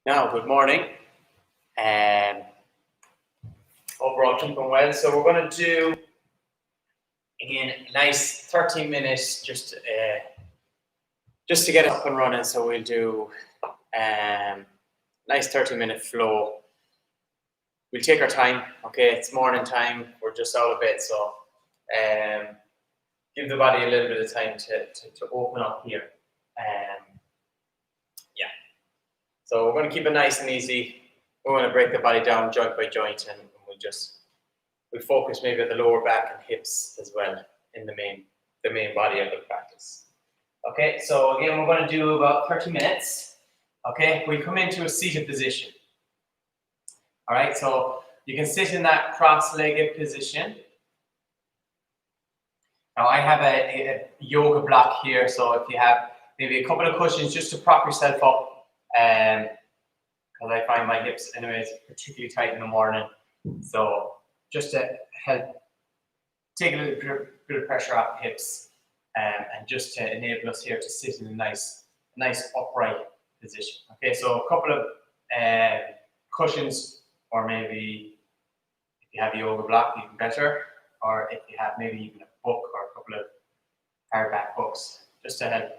Now, good morning. Hope we're all keeping well. So we're going to do, again, a nice 30 minutes just to get up and running. So we'll do nice 30-minute flow. We'll take our time, okay? It's morning time. We're just out of bed, so give the body a little bit of time to open up here. So we're going to keep it nice and easy. We're going to break the body down joint by joint, and we'll focus maybe on the lower back and hips as well in the main body of the practice. Okay, so again, we're going to do about 30 minutes. Okay, we come into a seated position. All right, so you can sit in that cross-legged position. Now I have a yoga block here, so if you have maybe a couple of cushions just to prop yourself up, because I find my hips anyways particularly tight in the morning, so just to help take a little bit of pressure off the hips, and just to enable us here to sit in a nice upright position. Okay, so a couple of cushions, or maybe if you have a yoga block, even better, or if you have maybe even a book or a couple of hardback books, just to help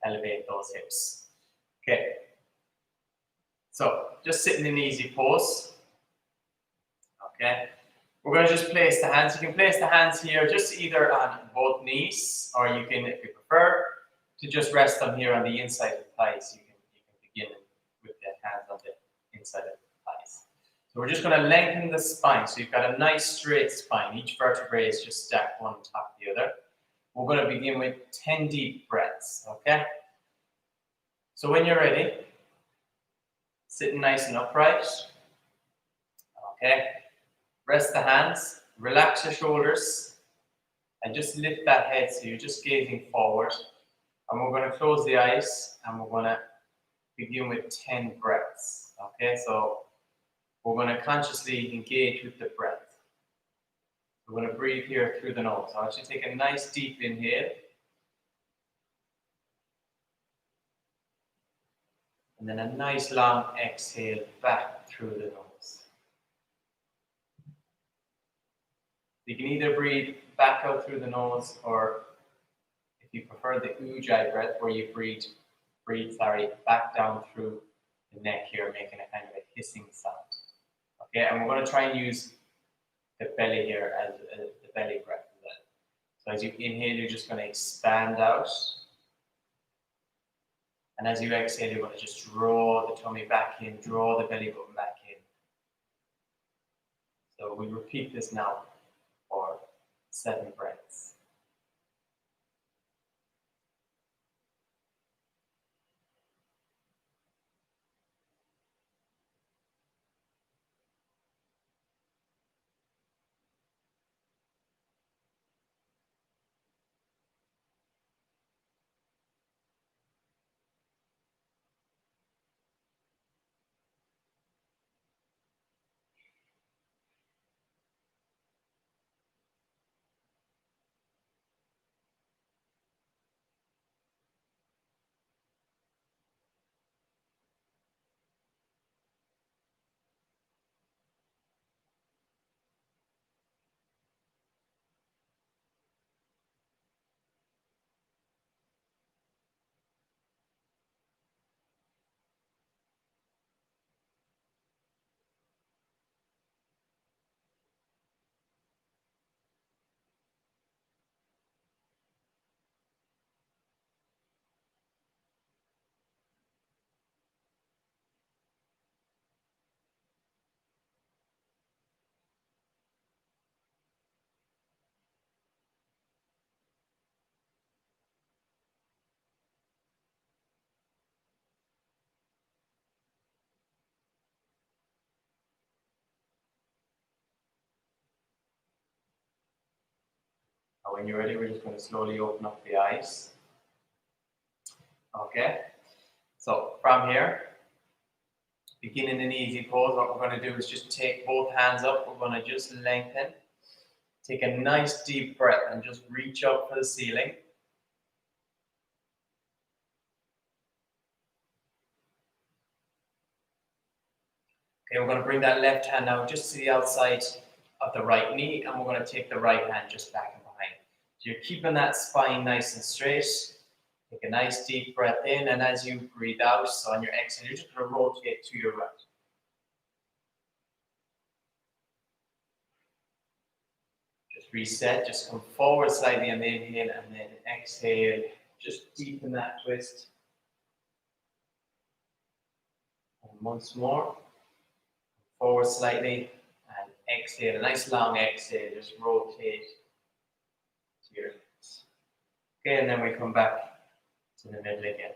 elevate those hips. Okay, so just sitting in easy pose. Okay, we're going to just place the hands. You can place the hands here just either on both knees, or you can, if you prefer, to just rest them here on the inside of the thighs. You can begin with the hands on the inside of the thighs. So we're just going to lengthen the spine. So you've got a nice straight spine. Each vertebrae is just stacked one on top of the other. We're going to begin with 10 deep breaths. Okay. So when you're ready, sitting nice and upright. Okay. Rest the hands, relax your shoulders, and just lift that head so you're just gazing forward. And we're going to close the eyes, and we're going to begin with 10 breaths. Okay, so we're going to consciously engage with the breath. We're going to breathe here through the nose. I want you to take a nice deep inhale. And then a nice long exhale back through the nose. You can either breathe back out through the nose, or if you prefer the ujjayi breath, where you breathe back down through the neck here, making a kind of a hissing sound. Okay, and we're going to try and use the belly here as the belly breath. So as you inhale, you're just going to expand out. And as you exhale, you're going to just draw the tummy back in, draw the belly button back in. So we repeat this now for 7 breaths. Now when you're ready, we're just going to slowly open up the eyes. Okay, so from here, begin in an easy pose. What we're going to do is just take both hands up. We're going to just lengthen. Take a nice deep breath and just reach up for the ceiling. Okay, we're going to bring that left hand now just to the outside of the right knee, and we're going to take the right hand just back and behind. So you're keeping that spine nice and straight. Take a nice deep breath in, and as you breathe out, so on your exhale, you're just going to rotate to your right. Just reset, just come forward slightly on the inhale, and then exhale. Just deepen that twist. And once more, forward slightly, and exhale. A nice long exhale, just rotate to your left. Okay, and then we come back to the middle again.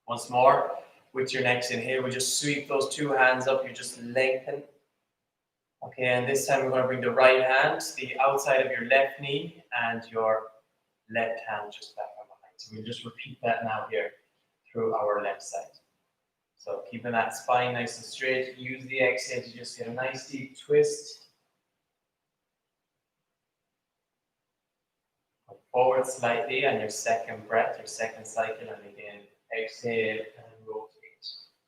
Once more, with your next inhale, we just sweep those two hands up, you just lengthen. Okay, and this time we're going to bring the right hand to the outside of your left knee and your left hand just back and behind. So we'll just repeat that now here through our left side. So keeping that spine nice and straight, use the exhale to just get a nice deep twist. Come forward slightly on your second breath, your second cycle, and again, exhale and rotate.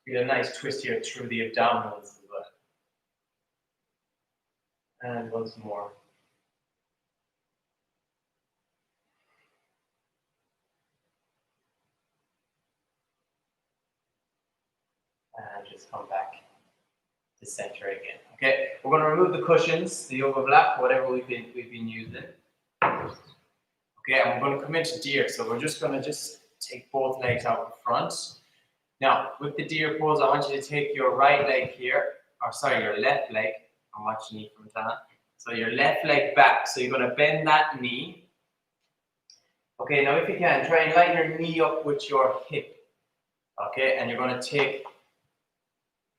Get a nice twist here through the abdominals as well. And once more. And just come back to center again. Okay, we're going to remove the cushions, the yoga block, whatever we've been using. Okay, and we're going to come into deer. So we're just going to take both legs out in front. Now, with the deer pose, I want you to take your right leg here, or sorry, your left leg. I'm watching you from Tana. So your left leg back. So you're going to bend that knee. Okay, now if you can, try and line your knee up with your hip. Okay, and you're going to take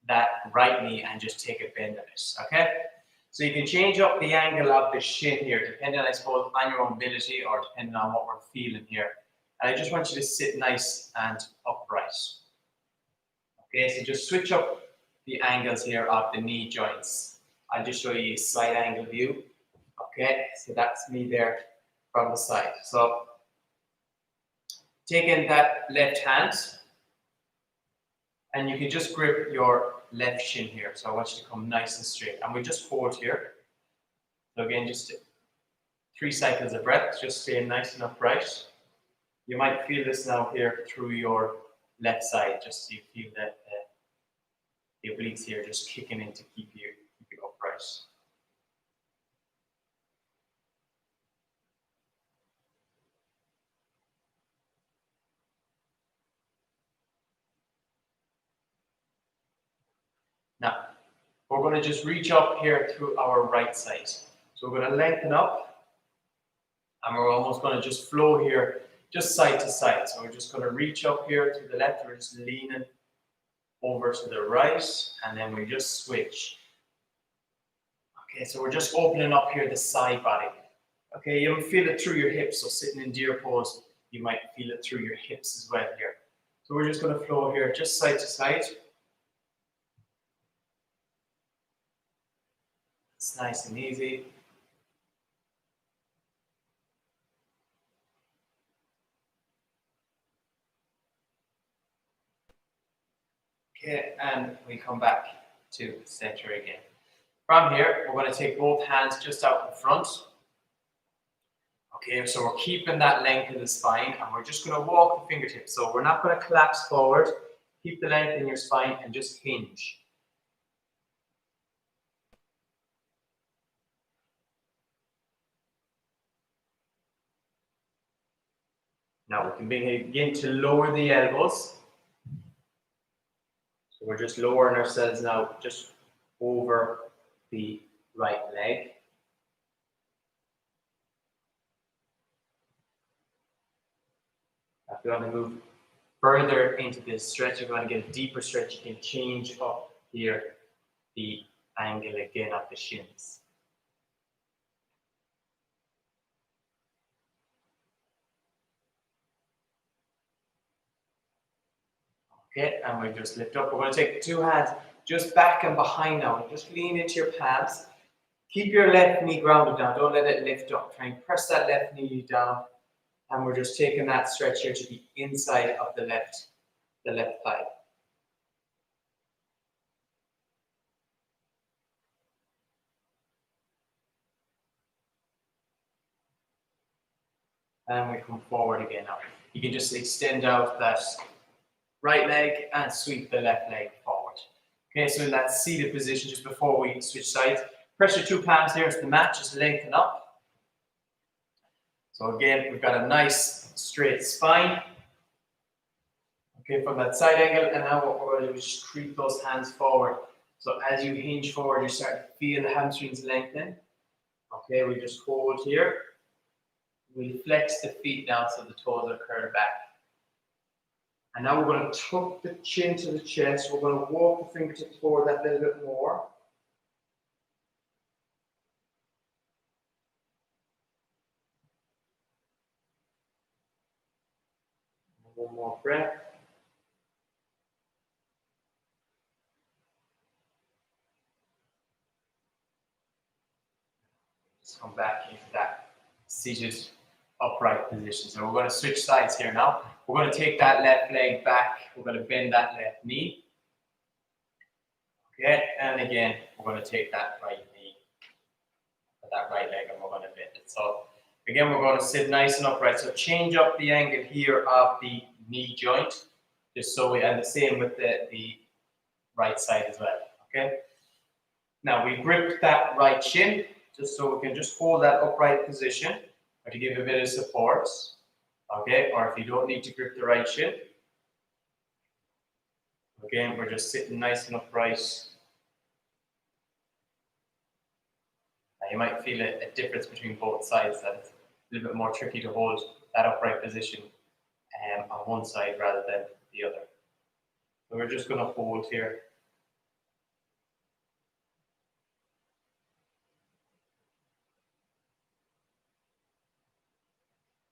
that right knee and just take a bend of it. Okay, so you can change up the angle of the shin here, depending, I suppose, on your own ability or depending on what we're feeling here. And I just want you to sit nice and upright. Okay, so just switch up the angles here of the knee joints. I'll just show you a side angle view. Okay, so that's me there from the side. So taking that left hand, and you can just grip your left shin here. So I want you to come nice and straight. And we just hold here. So again, just 3 cycles of breath, just staying nice and upright. You might feel this now here through your left side, just so you feel that the obliques here just kicking in to keep you upright. Now, we're going to just reach up here through our right side. So we're going to lengthen up, and we're almost going to just flow here, just side to side. So we're just going to reach up here to the left, we're just leaning over to the right, and then we just switch. Okay, so we're just opening up here the side body. Okay, you'll feel it through your hips, so sitting in deer pose, you might feel it through your hips as well here. So we're just going to flow here, just side to side. It's nice and easy. Okay, and we come back to center again. From here, we're going to take both hands just out in front. Okay, so we're keeping that length in the spine, and we're just going to walk the fingertips. So we're not going to collapse forward. Keep the length in your spine and just hinge. Now we can begin to lower the elbows. So we're just lowering ourselves now just over the right leg. If you want to move further into this stretch, if you want to get a deeper stretch, you can change up here the angle again of the shins. Okay, and we just lift up. We're going to take 2 hands just back and behind now. Just lean into your palms. Keep your left knee grounded now. Don't let it lift up. Try and press that left knee down. And we're just taking that stretch here to the inside of the left thigh. And we come forward again now. You can just extend out that right leg and sweep the left leg forward. Okay, so in that seated position, just before we switch sides, press your 2 palms there to the mat, just lengthen up. So again, we've got a nice straight spine. Okay, from that side angle, and now what we're going to do is just creep those hands forward. So as you hinge forward, you start to feel the hamstrings lengthen. Okay, we just hold here. We flex the feet down so the toes are curled back. And now we're going to tuck the chin to the chest. We're going to walk the fingertips forward that little bit more. One more breath. Just come back into that seated upright position. So we're going to switch sides here now. We're going to take that left leg back. We're going to bend that left knee. Okay, and again, we're going to take that right knee, that right leg, and we're going to bend it. So again, we're going to sit nice and upright. So change up the angle here of the knee joint, just so we, and the same with the right side as well. Okay. Now we grip that right shin, just so we can just hold that upright position, or to give a bit of support. Okay, or if you don't need to grip the right shin, again, we're just sitting nice and upright. Now you might feel a difference between both sides, that it's a little bit more tricky to hold that upright position on one side rather than the other. So we're just going to hold here.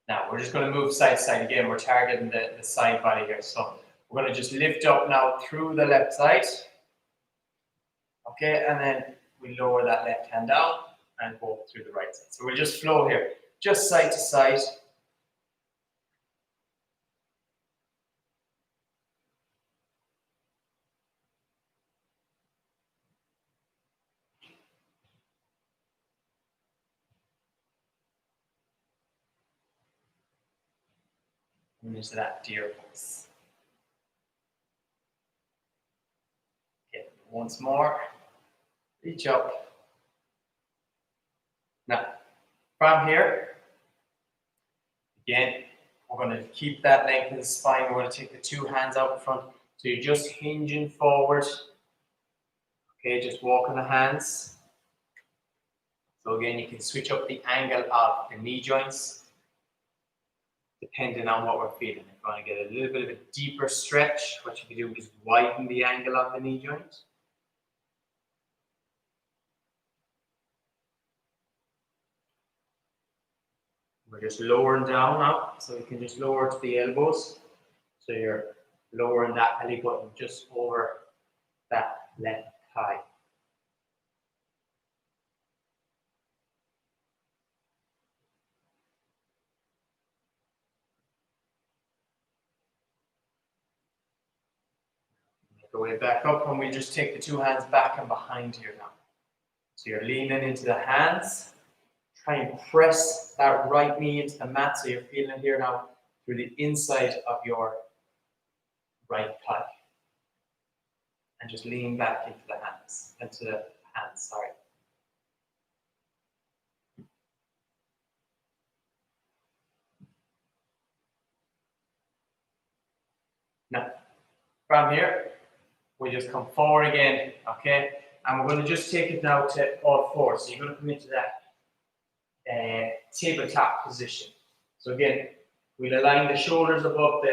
Now we're just going to move side to side again. We're targeting the side body here. So we're going to just lift up now through the left side. Okay, and then we lower that left hand down and go through the right side. So we'll just flow here, just side to side. And into that deer pose. Okay, once more. Reach up. Now, from here, again, we're going to keep that length of the spine. We're going to take the 2 hands out in front. So you're just hinging forward. Okay, just walking the hands. So again, you can switch up the angle of the knee joints, depending on what we're feeling. If you want to get a little bit of a deeper stretch, what you can do is widen the angle of the knee joint. We're just lowering down now, so you can just lower to the elbows. So you're lowering that belly button just over that left thigh. Make our way back up, and we just take the 2 hands back and behind here now. So you're leaning into the hands. Try and press that right knee into the mat, so you're feeling it here now through the inside of your right thigh. And just lean back into the hands, sorry. Now, from here, we just come forward again, okay? And we're going to just take it now to all fours. So you're going to come into that tabletop position. So again, we'll align the shoulders above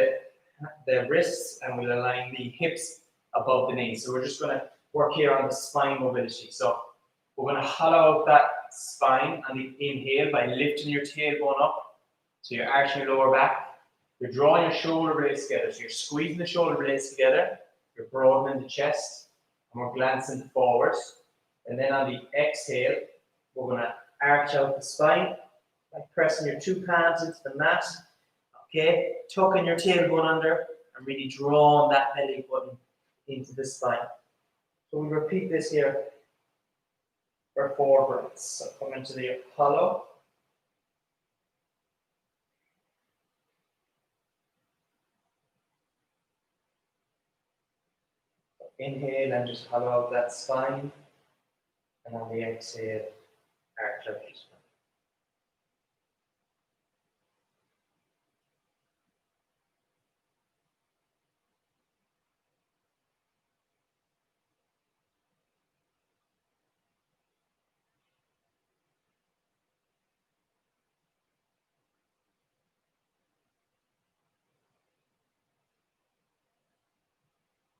the wrists, and we'll align the hips above the knees. So we're just going to work here on the spine mobility. So we're going to hollow out that spine on the inhale by lifting your tailbone up. So you're arching your lower back. You're drawing your shoulder blades together. So you're squeezing the shoulder blades together. You're broadening the chest. And we're glancing forwards. And then on the exhale, we're going to arch out the spine by pressing your 2 palms into the mat. Okay, tucking your tailbone under and really drawing that belly button into the spine. So we repeat this here for 4 breaths. So come into the hollow. Inhale and just hollow out that spine. And on the exhale, arch out your spine.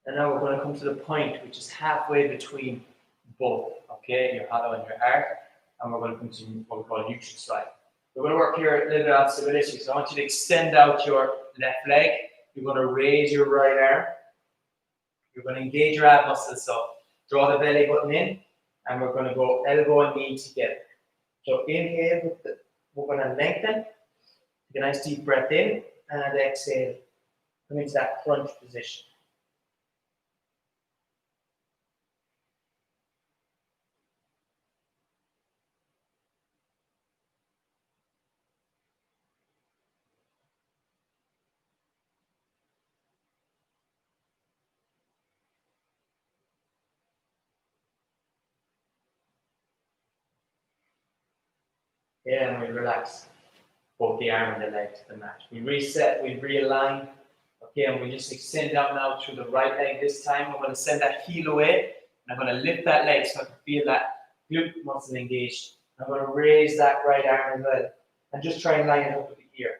And now we're going to come to the point which is halfway between both, okay, your hollow and your arch, and we're going to come to what we call neutral slide. We're going to work here a little bit on stability, so I want you to extend out your left leg. You're going to raise your right arm. You're going to engage your ab muscles, so draw the belly button in, and we're going to go elbow and knee together. So inhale, we're going to lengthen, take a nice deep breath in, and exhale, come into that crunch position. Yeah, and we relax both the arm and the leg to the mat. We reset, we realign. Okay, and we just extend out now through the right leg this time. I'm going to send that heel away, and I'm going to lift that leg so I can feel that glute muscle engaged. I'm going to raise that right arm as well, and just try and line it up with the ear.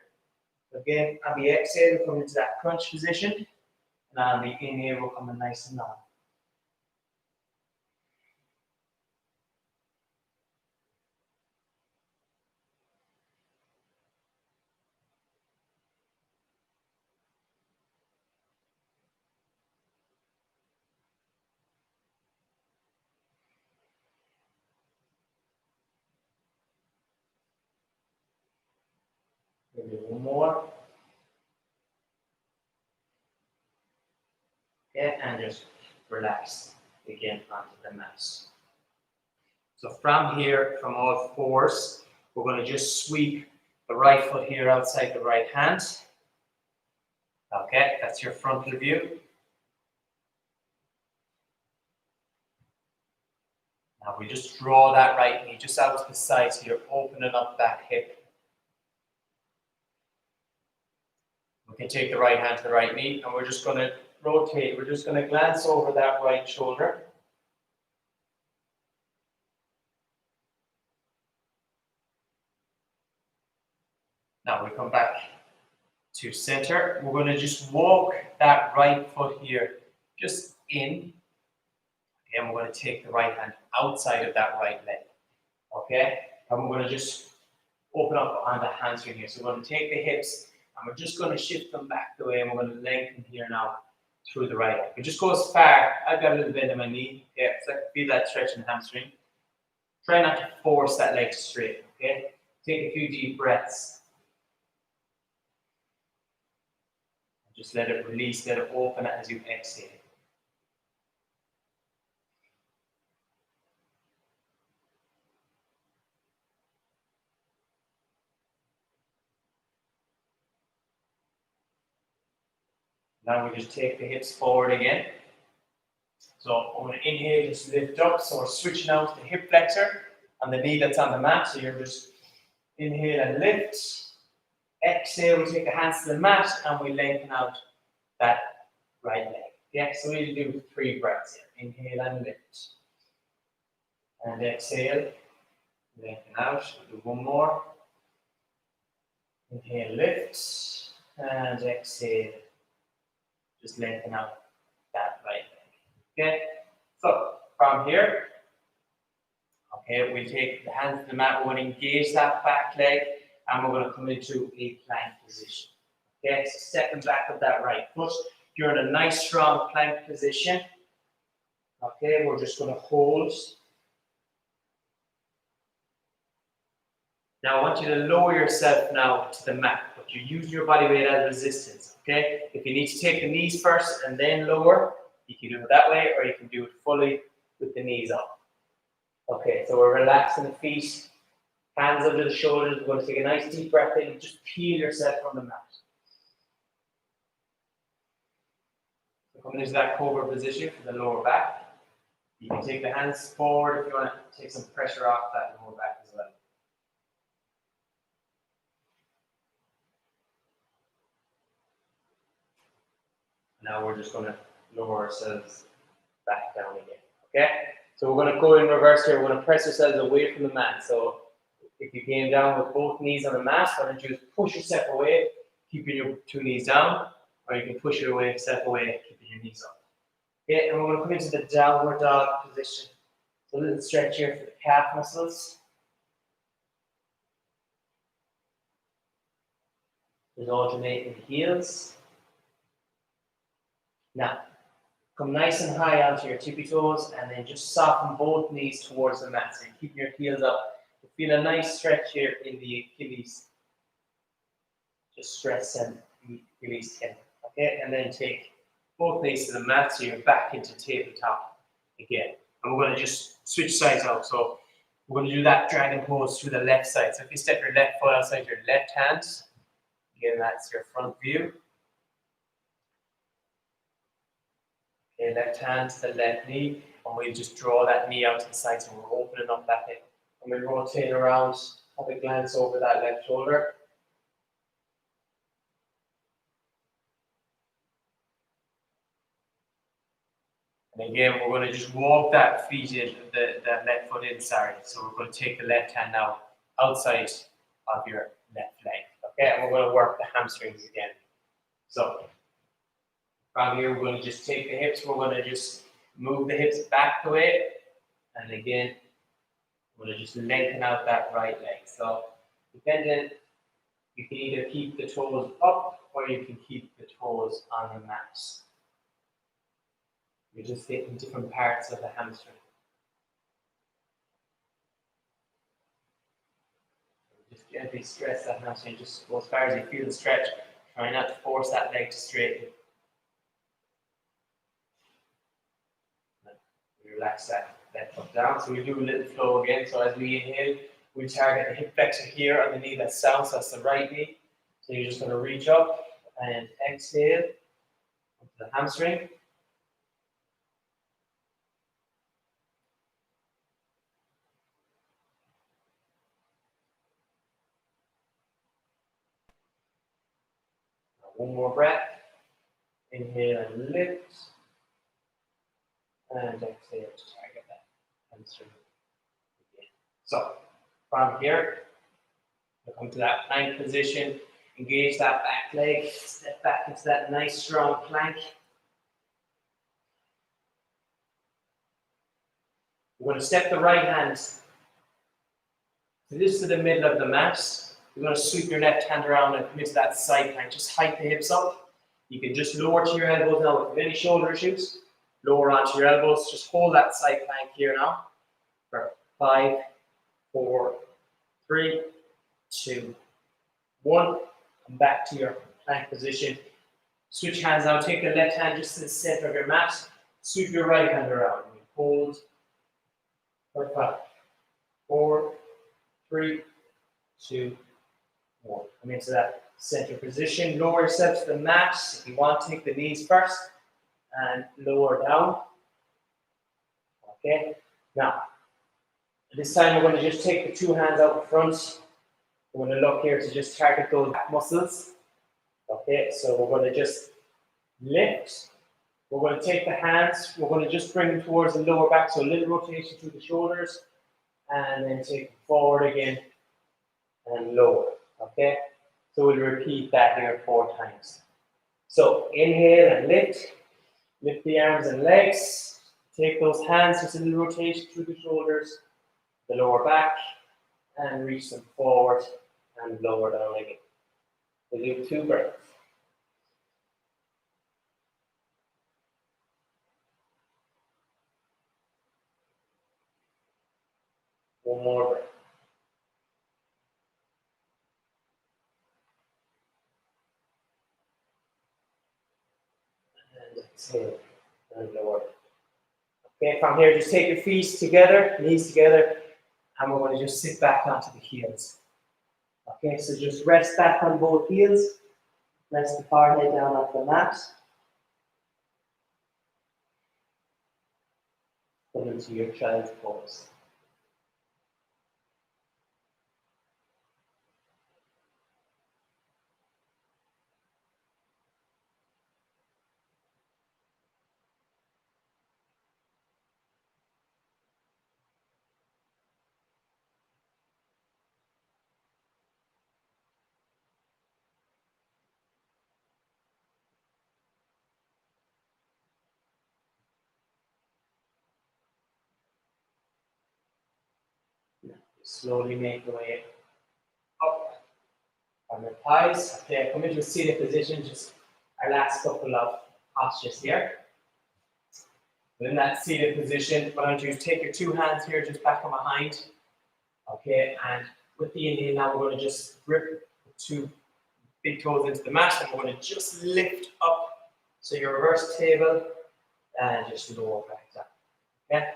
Again, on the exhale, we'll come into that crunch position, and on the inhale, we'll come in nice and long. Maybe one more. Okay, and just relax again onto the mat. So from here, from all fours, we're going to just sweep the right foot here outside the right hand. Okay, that's your frontal view. Now we just draw that right knee just out to the side so you're opening up that hip. We can take the right hand to the right knee and we're just going to rotate. We're just going to glance over that right shoulder. Now we come back to center. We're going to just walk that right foot here just in. And we're going to take the right hand outside of that right leg. Okay? And we're going to just open up on the hamstring here. So we're going to take the hips and we're just going to shift them back the way and we're going to lengthen here now through the right leg. It just goes far. I've got a little bend in my knee. Okay? So I can feel that stretch in the hamstring. Try not to force that leg straight. Okay? Take a few deep breaths. Just let it release, let it open as you exhale. Now we just take the hips forward again. So I'm going to inhale, just lift up. So we're switching out to the hip flexor and the knee that's on the mat. So you're just inhale and lift. Exhale, we take the hands to the mat and we lengthen out that right leg. Yeah, so we'll do 3 breaths here. Inhale and lift. And exhale, lengthen out. We'll do 1 more. Inhale, lift. And exhale, just lengthen out that right leg. Okay, so from here, okay, we take the hands to the mat. We're going to engage that back leg and we're going to come into a plank position. Okay, so stepping back with that right foot. You're in a nice strong plank position. Okay, we're just going to hold. Now I want you to lower yourself now to the mat, but you're using your body weight as resistance. Okay, if you need to take the knees first and then lower, you can do it that way, or you can do it fully with the knees up. Okay, so we're relaxing the feet, hands under the shoulders. We're going to take a nice deep breath in and just peel yourself from the mat. Coming into that cobra position for the lower back. You can take the hands forward if you want to take some pressure off that lower back as well. Now we're just going to lower ourselves back down again. Okay? So we're going to go in reverse here. We're going to press ourselves away from the mat. So if you came down with both knees on the mat, what you do is push yourself away, keeping your two knees down, or you can push yourself away, keeping your knees up. Okay, and we're going to come into the downward dog position. So a little stretch here for the calf muscles. Just alternating the heels. Now, come nice and high onto your tippy toes, and then just soften both knees towards the mat. So you keep your heels up. Feel a nice stretch here in the Achilles. Just stretch them, the Achilles tendon. Okay, and then take both knees to the mat, so you're back into tabletop again. And we're going to just switch sides out. So we're going to do that dragon pose through the left side. So if you step your left foot outside your left hand, again, that's your front view. Okay, left hand to the left knee, and we'll just draw that knee out to the side, so we're opening up that hip. And we'll rotate around, have a glance over that left shoulder. And again, we're going to just walk that feet in, that left foot in, sorry. So we're going to take the left hand now outside of your left leg. Okay, and we're going to work the hamstrings again. So from here, we're going to just take the hips, we're going to just move the hips back the way. And again, we're going to just lengthen out that right leg. So depending, you can either keep the toes up or you can keep the toes on the mat. You're just hitting different parts of the hamstring. Just gently stress that hamstring, just go as far as you feel the stretch. Try not to force that leg to straighten. Relax that foot down. So we do a little flow again. So as we inhale, we target the hip flexor here on the knee that's down, so that's the right knee. So you're just going to reach up and exhale onto the hamstring. One more breath. Inhale and lift. And exhale to target that hamstring again. So from here, we'll come to that plank position. Engage that back leg. Step back into that nice strong plank. We're going to step the right hand to the middle of the mat. You're going to sweep your left hand around and come into that side plank. Just hike the hips up. You can just lower to your elbows now. If you have any shoulder issues, lower onto your elbows. Just hold that side plank here now. For 5, 4, 3, 2, 1. Come back to your plank position. Switch hands now. Take the left hand just to the center of your mat. Sweep your right hand around. Hold for 5, 4, 3, 2, 1. Come into that center position. Lower yourself to the mat. If you want, take the knees first and lower down. Okay. Now, this time we're going to just take the two hands out in front. We're going to look here to just target those back muscles. Okay, so we're going to just lift. We're going to take the hands. We're going to just bring them towards the lower back. So a little rotation through the shoulders. And then take them forward again and lower. Okay, so we'll repeat that here 4 times. So inhale and lift. Lift the arms and legs. Take those hands, just a little rotation through the shoulders, the lower back, and reach them forward and lower down again. We'll do 2 breaths. One more breath. And exhale and lower. Okay, from here, just take your feet together, knees together, and we're going to just sit back onto the heels. Okay, so just rest back on both heels. Rest the forehead down off the mat. Come into your child's pose. Slowly make your way up on your thighs. Okay, come into a seated position, just our last couple of postures here. In that seated position, what I'm going to do is take your two hands here just back on behind. Okay, and with the inhale now, we're going to just grip the two big toes into the mat, and we're going to just lift up. So your reverse table, and just lower back down. Okay,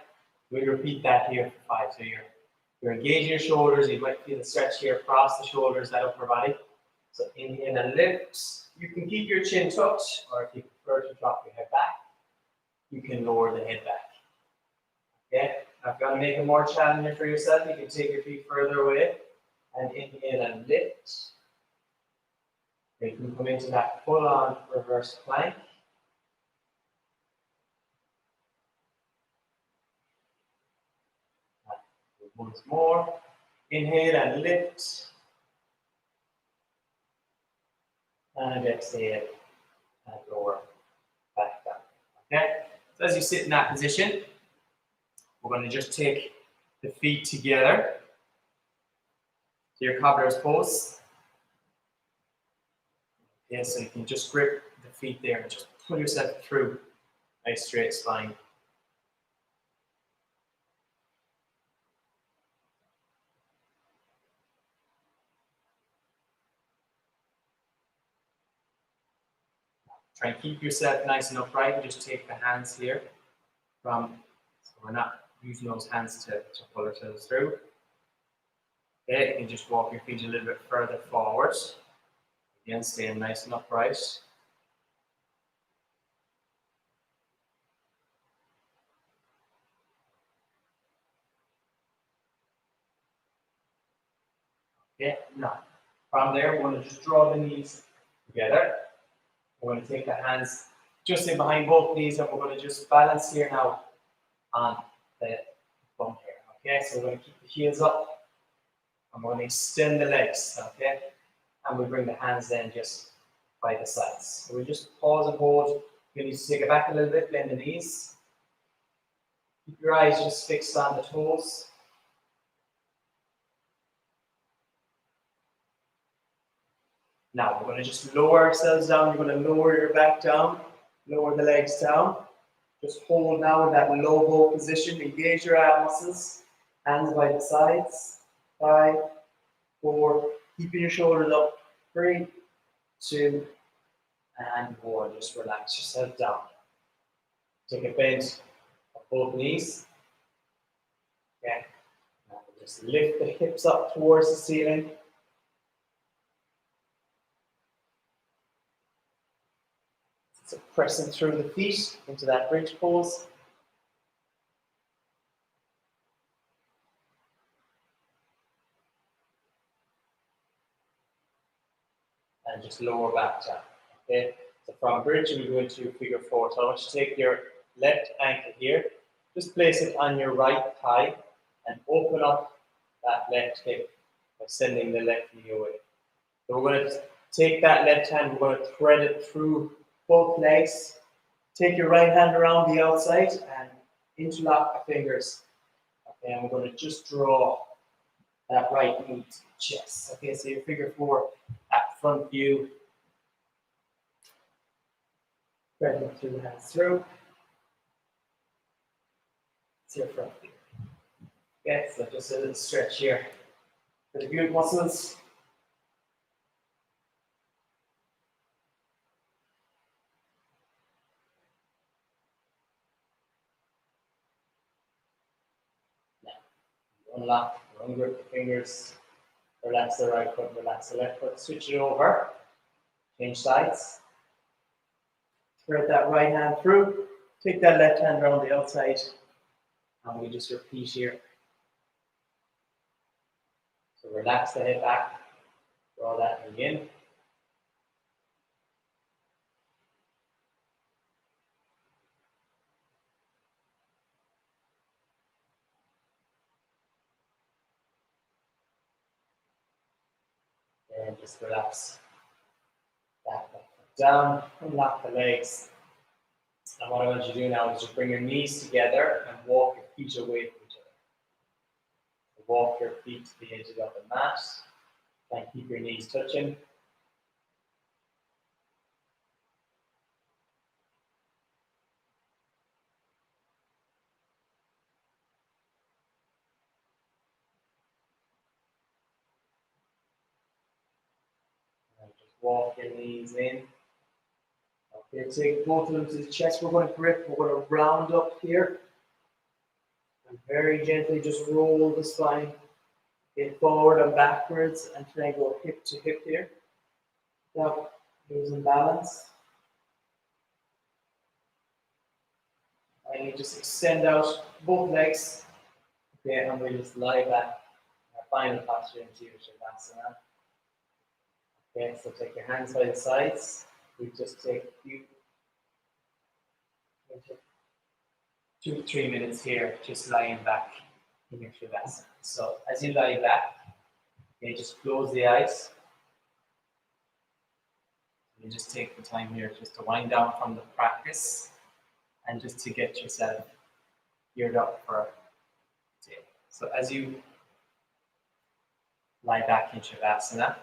we'll repeat that here for 5. So you're engaging your shoulders. You might feel the stretch here across the shoulders, that upper body. So inhale and lift. You can keep your chin tucked, or if you prefer to drop your head back, you can lower the head back. Okay, now if you want to make it more challenging for yourself, you can take your feet further away and inhale and lift. You can come into that full-on reverse plank. Once more, inhale and lift. And exhale and lower back down. Okay, so as you sit in that position, we're going to just take the feet together to your cobbler's pose. Okay, so you can just grip the feet there and just pull yourself through. Nice straight spine. Try and keep yourself nice and upright and just take the hands here so we're not using those hands to pull ourselves through. Okay, you can just walk your feet a little bit further forward. Again, staying nice and upright. Okay, now from there, we're going to just draw the knees together. We're going to take the hands just in behind both knees, and we're going to just balance here now on the bum here. Okay, so we're going to keep the heels up, and we're going to extend the legs. Okay, and we bring the hands then just by the sides. So we just pause and hold. You need to take it back a little bit, bend the knees. Keep your eyes just fixed on the toes. Now we're going to just lower ourselves down. You're going to lower your back down, lower the legs down. Just hold now in that low bow position. Engage your ab muscles. Hands by the sides. 5, 4. Keeping your shoulders up. 3, 2, and 1. Just relax yourself down. Take a bend of both knees. Okay. Now just lift the hips up towards the ceiling. So pressing through the feet into that bridge pose. And just lower back down. Okay. So from bridge, we go into figure 4. So I want you to take your left ankle here, just place it on your right thigh, and open up that left hip by sending the left knee away. So we're going to take that left hand, we're going to thread it through both legs. Take your right hand around the outside and interlock the fingers. Okay, and we're going to just draw that right knee to the chest. Okay, so your figure 4, that front view. Threading through the hands through. It's your front view. Okay, so just a little stretch here for the glute muscles. Unlock, ungrip the fingers, relax the right foot, relax the left foot, switch it over, change sides. Thread that right hand through, take that left hand around the outside, And we just repeat here. So relax the head back, draw that knee in. And just relax that down, unlock the legs. And what I want you to do now is just bring your knees together and walk your feet away from each other. So walk your feet to the edges of the mat. And keep your knees touching. And just walk your knees in. Okay, take both of them to the chest. We're going to grip. We're going to round up here. And very gently just roll the spine. Get forward and backwards. And try and go hip to hip here. Now, losing balance. And you just extend out both legs. Okay, and we just lie back. Our final posture into your Shavasana. Okay, so take your hands by the sides. We just take a few, 2 to 3 minutes here, just lying back in your Shavasana. So as you lie back, okay, just close the eyes. You just take the time here just to wind down from the practice and just to get yourself geared up for today. So as you lie back in Shavasana,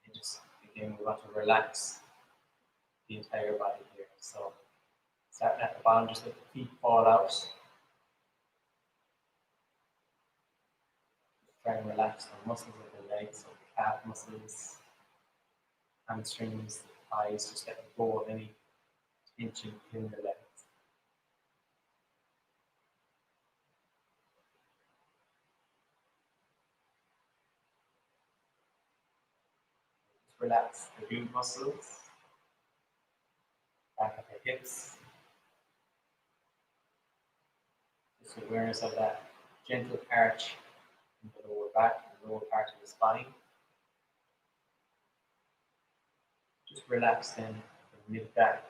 you just again we want to relax the entire body here. So starting at the bottom, just let the feet fall out. Try and relax the muscles of the legs, so the calf muscles, hamstrings, thighs, just let go of any tension in the legs. Just relax the glute muscles, back of the hips. Just awareness of that gentle arch in the lower back, the lower part of the spine. Just relax then the mid back.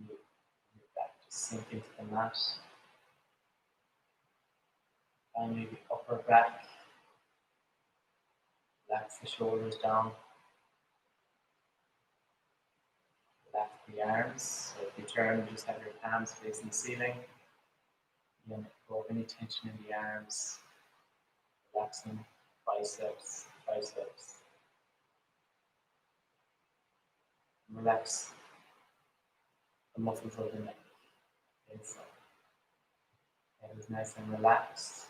Mid back, just sink into the mat. Finally, the upper back. Relax the shoulders down. Relax the arms. So if you turn, just have your palms facing the ceiling. Let go of any tension in the arms. Relaxing biceps, triceps. Relax the muscles of the neck. Okay, so head is nice and relaxed.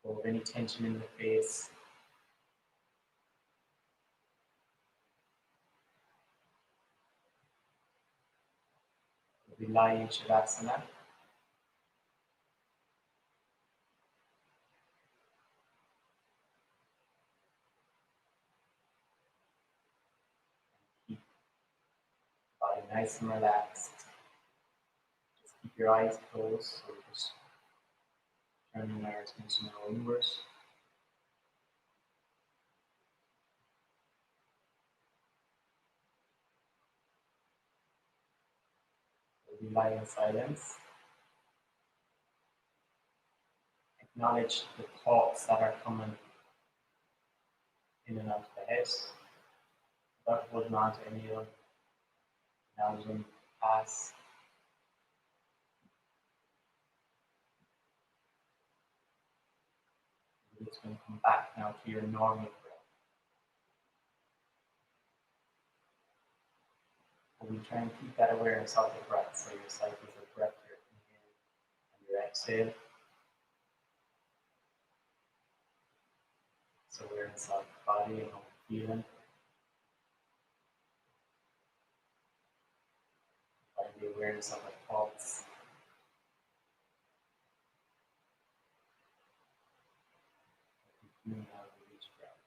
Go of any tension in the face. We lie in Shavasana. Keep the body nice and relaxed. Just keep your eyes closed, so we're just turning our attention inwards. We lie in silence. Acknowledge the thoughts that are coming in and out of the head. Without holding on to any of them. Acknowledge them pass. You're just going to come back now to your normal breath. And we try and keep that awareness of the breath. So your cycles of breath, your inhale and your exhale. So awareness of the body and how we're feeling. Find the awareness of our thoughts. Coming out of each breath.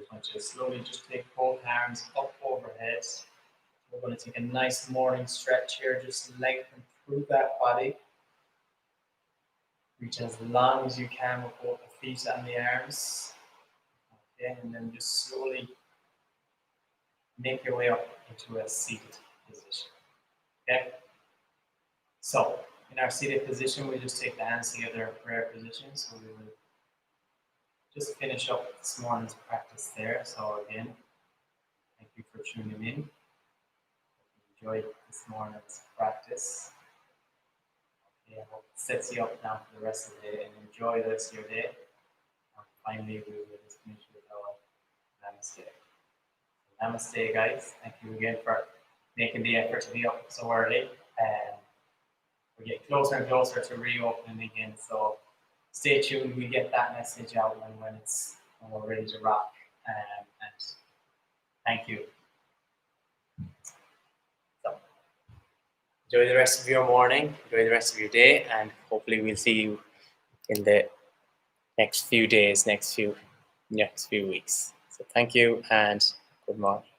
punches. Slowly just take both arms up overhead. We're going to take a nice morning stretch here, just lengthen through that body. Reach as long as you can with both the feet and the arms. Okay, and then just slowly make your way up into a seated position. Okay? So, in our seated position, we just take the hands together in prayer position. So we will just finish up this morning's practice there. So again, thank you for tuning in. Enjoy this morning's practice. Okay, I hope it sets you up now for the rest of the day, and enjoy the rest of your day. And finally, we will just finish with our namaste. So, namaste, guys. Thank you again for making the effort to be up so early. We're getting closer and closer to reopening again, so stay tuned. We get that message out when we're ready to rock. And thank you. So enjoy the rest of your morning, enjoy the rest of your day, and hopefully we'll see you in the next few days, next few weeks. So thank you and good morning.